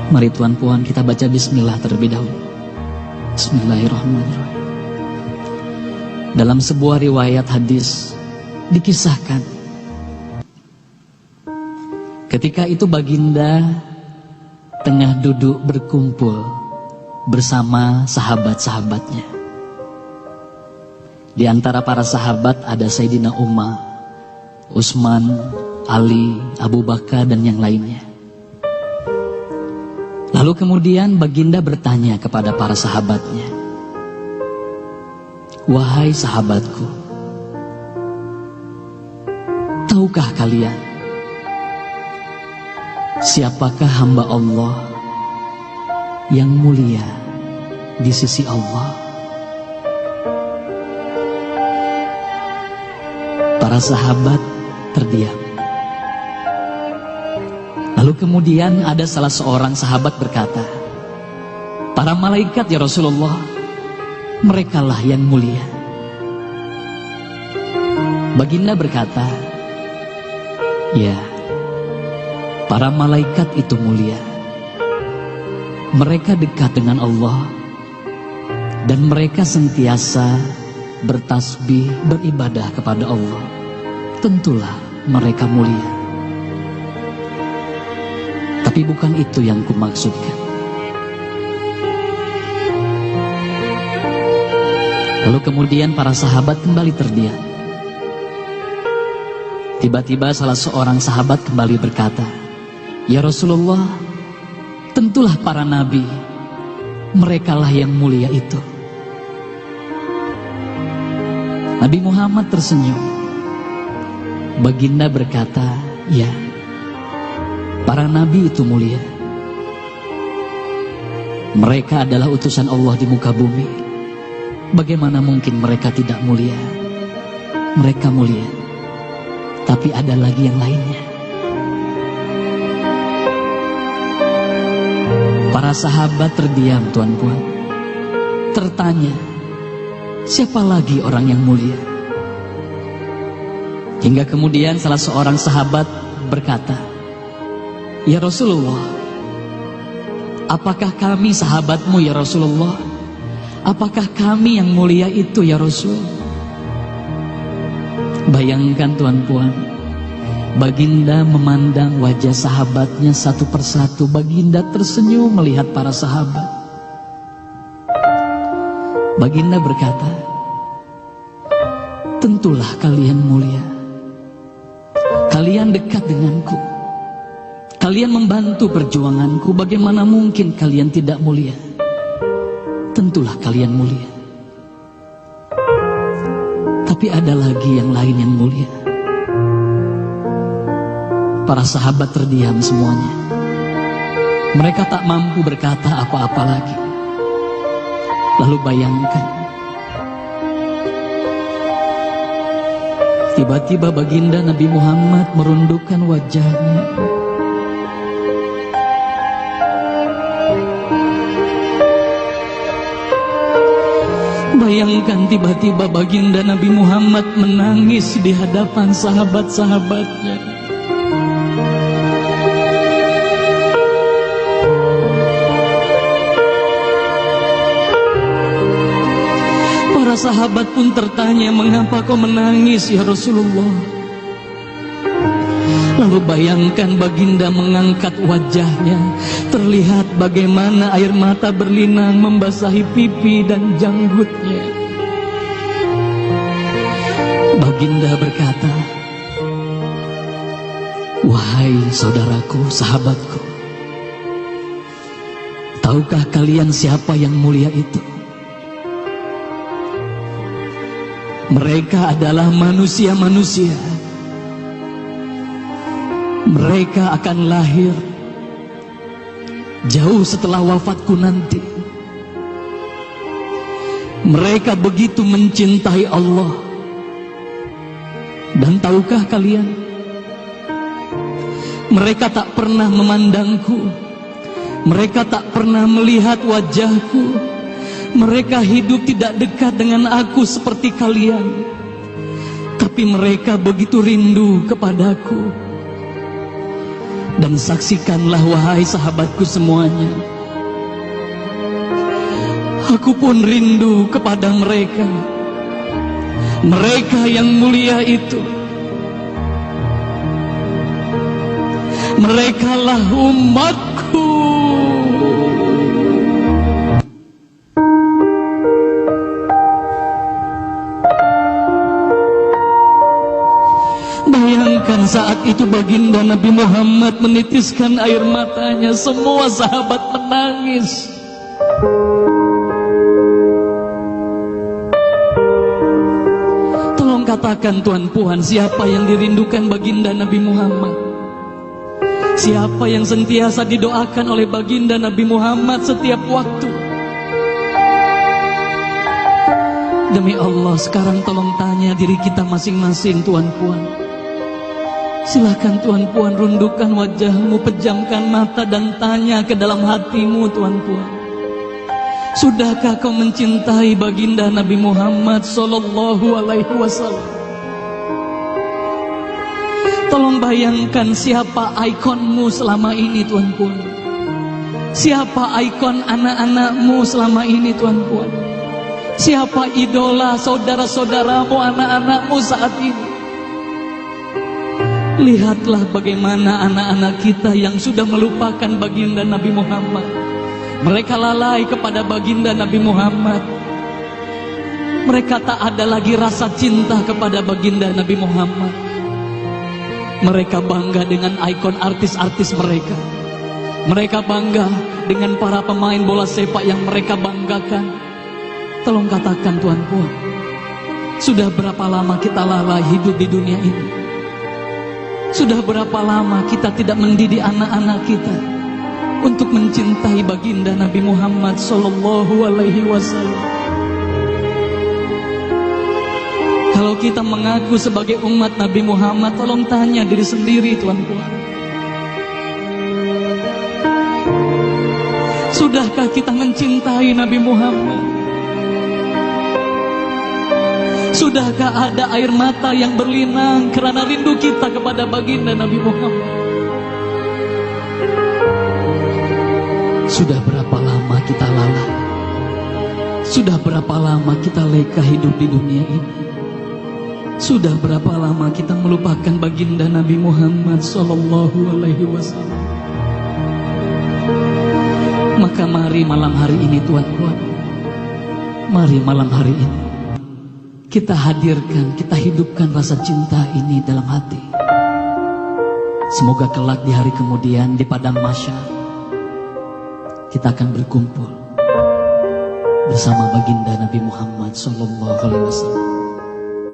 Mari Tuan Puan kita baca bismillah terlebih dahulu. Bismillahirrahmanirrahim. Dalam sebuah riwayat hadis dikisahkan, ketika itu baginda tengah duduk berkumpul bersama sahabat-sahabatnya. Di antara para sahabat ada Sayyidina Umar, Utsman, Ali, Abu Bakar dan yang lainnya. Lalu kemudian baginda bertanya kepada para sahabatnya, "Wahai sahabatku, tahukah kalian siapakah hamba Allah yang mulia di sisi Allah?" Para sahabat terdiam. Lalu kemudian ada salah seorang sahabat berkata, "Para malaikat ya Rasulullah, merekalah yang mulia." Baginda berkata, "Ya, para malaikat itu mulia. Mereka dekat dengan Allah dan mereka sentiasa bertasbih, beribadah kepada Allah. Tentulah mereka mulia. Tapi bukan itu yang kumaksudkan." Lalu kemudian para sahabat kembali terdiam. Tiba-tiba salah seorang sahabat kembali berkata, "Ya Rasulullah, tentulah para nabi, merekalah yang mulia itu." Nabi Muhammad tersenyum. Baginda berkata, "Ya, para nabi itu mulia. Mereka adalah utusan Allah di muka bumi. Bagaimana mungkin mereka tidak mulia? Mereka mulia. Tapi ada lagi yang lainnya." Para sahabat terdiam, Tuan Puan. Tertanya, siapa lagi orang yang mulia? Hingga kemudian salah seorang sahabat berkata, "Ya Rasulullah, apakah kami sahabatmu ya Rasulullah? Apakah kami yang mulia itu ya Rasul?" Bayangkan Tuan Puan, baginda memandang wajah sahabatnya satu persatu. Baginda tersenyum melihat para sahabat. Baginda berkata, "Tentulah kalian mulia. Kalian dekat denganku. Kalian membantu perjuanganku. Bagaimana mungkin kalian tidak mulia? Tentulah kalian mulia. Tapi ada lagi yang lain yang mulia." Para sahabat terdiam semuanya. Mereka tak mampu berkata apa-apa lagi. Lalu bayangkan, tiba-tiba baginda Nabi Muhammad merundukkan wajahnya. Bayangkan tiba-tiba baginda Nabi Muhammad menangis di hadapan sahabat-sahabatnya. Para sahabat pun tertanya, "Mengapa kau menangis ya Rasulullah?" Lalu bayangkan baginda mengangkat wajahnya, terlihat bagaimana air mata berlinang membasahi pipi dan janggutnya. Baginda berkata, "Wahai saudaraku, sahabatku, tahukah kalian siapa yang mulia itu? Mereka adalah manusia-manusia. Mereka akan lahir jauh setelah wafatku nanti. Mereka begitu mencintai Allah. Dan tahukah kalian, mereka tak pernah memandangku. Mereka tak pernah melihat wajahku. Mereka hidup tidak dekat dengan aku seperti kalian. Tapi mereka begitu rindu kepadaku. Dan saksikanlah wahai sahabatku semuanya, aku pun rindu kepada mereka, mereka yang mulia itu. Merekalah umatku. Bayangkan saat itu baginda Nabi Muhammad menitiskan air matanya, semua sahabat menangis. Tolong katakan Tuan Puan, siapa yang dirindukan baginda Nabi Muhammad? Siapa yang sentiasa didoakan oleh baginda Nabi Muhammad setiap waktu? Demi Allah, sekarang tolong tanya diri kita masing-masing Tuan Puan. Silakan Tuan Puan rundukkan wajahmu, pejamkan mata dan tanya ke dalam hatimu Tuan Puan. Sudahkah kau mencintai baginda Nabi Muhammad sallallahu alaihi wasallam? Tolong bayangkan siapa ikonmu selama ini Tuan Puan. Siapa ikon anak-anakmu selama ini Tuan Puan. Siapa idola saudara-saudaramu, anak-anakmu saat ini. Lihatlah bagaimana anak-anak kita yang sudah melupakan baginda Nabi Muhammad. Mereka lalai kepada baginda Nabi Muhammad. Mereka tak ada lagi rasa cinta kepada baginda Nabi Muhammad. Mereka bangga dengan ikon artis-artis mereka. Mereka bangga dengan para pemain bola sepak yang mereka banggakan. Tolong katakan Tuan Puan, sudah berapa lama kita lalai hidup di dunia ini? Sudah berapa lama kita tidak mendidik anak-anak kita untuk mencintai baginda Nabi Muhammad sallallahu alaihi wasallam? Kalau kita mengaku sebagai umat Nabi Muhammad, tolong tanya diri sendiri Tuan Puan. Sudahkah kita mencintai Nabi Muhammad? Sudahkah ada air mata yang berlinang karena rindu kita kepada baginda Nabi Muhammad? Sudah berapa lama kita lalai? Sudah berapa lama kita leka hidup di dunia ini? Sudah berapa lama kita melupakan baginda Nabi Muhammad sallallahu alaihi wasallam? Maka mari malam hari ini Tuan Puan, mari malam hari ini kita hadirkan, kita hidupkan rasa cinta ini dalam hati. Semoga kelak di hari kemudian di padang mahsyar kita akan berkumpul bersama baginda Nabi Muhammad sallallahu alaihi wasallam.